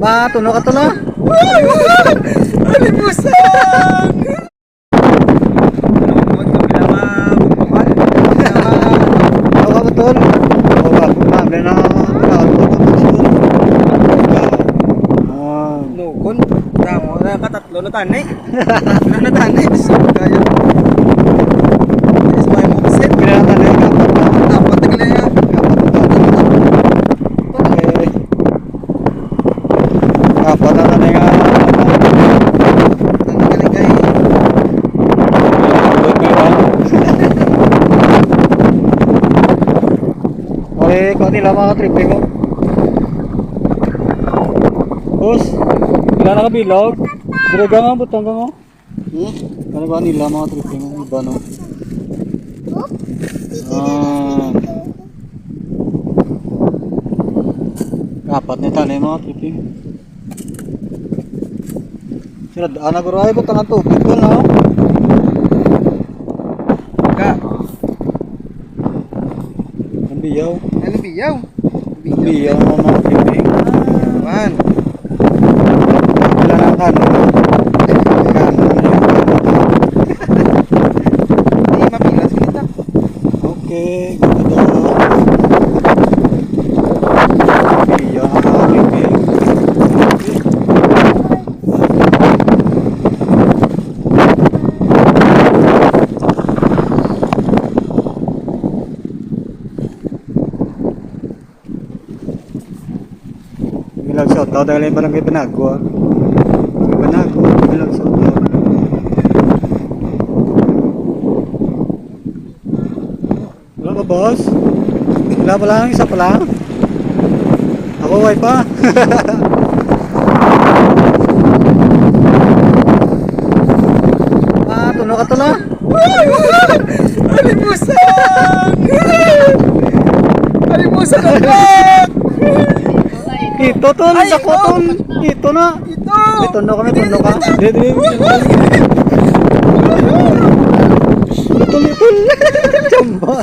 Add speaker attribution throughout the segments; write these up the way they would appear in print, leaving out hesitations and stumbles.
Speaker 1: Matuno ka to na.
Speaker 2: Alimusan!
Speaker 1: Ako ka tol. O ba, kumamay na
Speaker 2: Nukon, damo na katatlo na tanay. Na tanay. Kaya. Is my mom set.
Speaker 1: Pinatan na yung
Speaker 2: Dapat na kaya.
Speaker 1: kapat na na yung okay, kung nila mga tripping ko. Bus, ilan na kabilog? Diraga nga, butang ka mo. Ano ba nila mga tripping ko? Iba no? Kapat na tanay mga tripping. Sila daan na guro ay butang ang tubig ko no?
Speaker 2: Ka.
Speaker 1: Ang biyaw.
Speaker 2: Ano biyaw?
Speaker 1: Ang biyaw ng mga tripping.
Speaker 2: Man.
Speaker 1: Wala na ang kanon.
Speaker 2: Hindi mapilas kita.
Speaker 1: Okay, ganda. Biyaw ng mga tripping. Bilang shoutout dahil yung barangay Banagwa. Banagwa, bilang shoutout. Wala ka boss? Wala pa lang, isa pa lang. Ako way pa. Tuno ka to na.
Speaker 2: Alimusan! Alimusan ang vlog!
Speaker 1: Ito tol,
Speaker 2: Ay,
Speaker 1: sako
Speaker 2: oh.
Speaker 1: tol. Ito na.
Speaker 2: Ito!
Speaker 1: May tono kami, tono ka. Dede. Tol, tol. Chamba.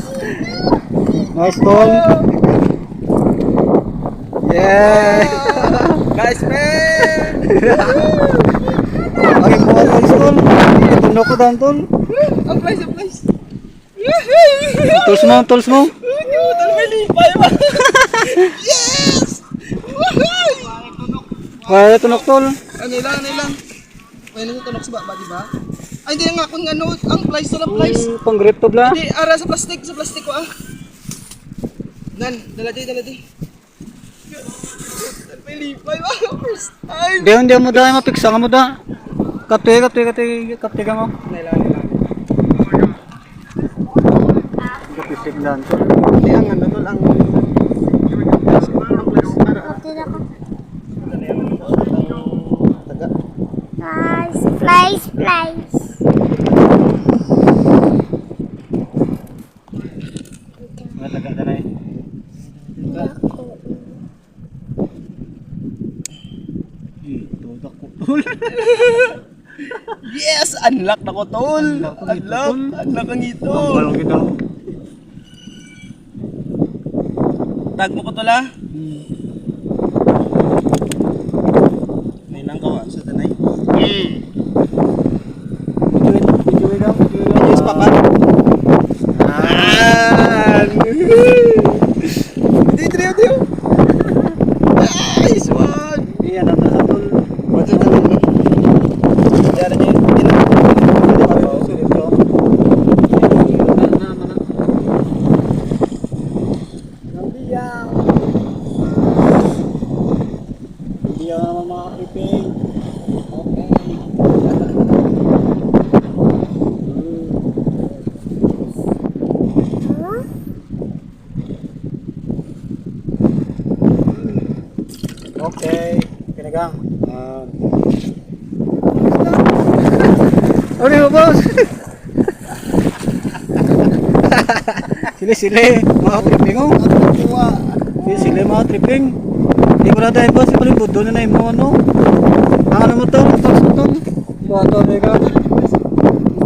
Speaker 1: Nice tol. Yeah.
Speaker 2: Guys, man!
Speaker 1: Ay mo nice tol. Tono ko dan tol.
Speaker 2: Ang place, ang place!
Speaker 1: Tools mo.
Speaker 2: Tal may lipay ba? Yes!
Speaker 1: Kaya tunok tol.
Speaker 2: Ano lang? May natutunog sa baba, di ba? Ay, hindi nga kung ano, ang place na place.
Speaker 1: Pang grip to bla.
Speaker 2: Hindi, ara sa plastic ko ah. Nan, dala di. Tal may lipay ba? First time!
Speaker 1: Hindi mo dahil mapiksa ka mo da. Kapte ka mo.
Speaker 2: Nailan.
Speaker 1: Kapisig lang.
Speaker 2: Hindi, ang ano tol, ang...
Speaker 3: Flies.
Speaker 1: Mataga na eh. Ito, dako tol.
Speaker 2: Yes! Unlock na ko tol! Unlock ang ito!
Speaker 1: Balong kita.
Speaker 2: Tag mo ko tol ah! Nilang kawan sa tanay.
Speaker 1: Video daw.
Speaker 2: Yes, papa. Diyo. Nice one.
Speaker 1: Iya na sa tol.
Speaker 2: What's it naman? Diyan niya.
Speaker 1: Iya naman mga tripping. Okay, pinagang. Ano yung boss? Sili, mga tripping oh. Sili, mga tripping. Hindi ko na tayo boss, ipalibod doon na mo ano. Ano mo to? Tax mo to? Buwato, mega.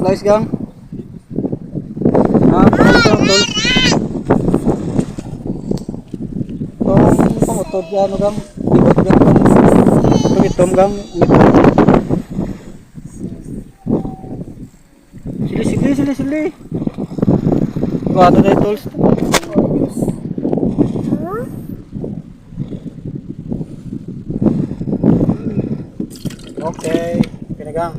Speaker 1: Splice gang. Palit ka ng tools. Itong pangutod yan, ano gang? Ibot gang. Itong itom gang. Sili. Wala na yung tools. Okay, pinagang.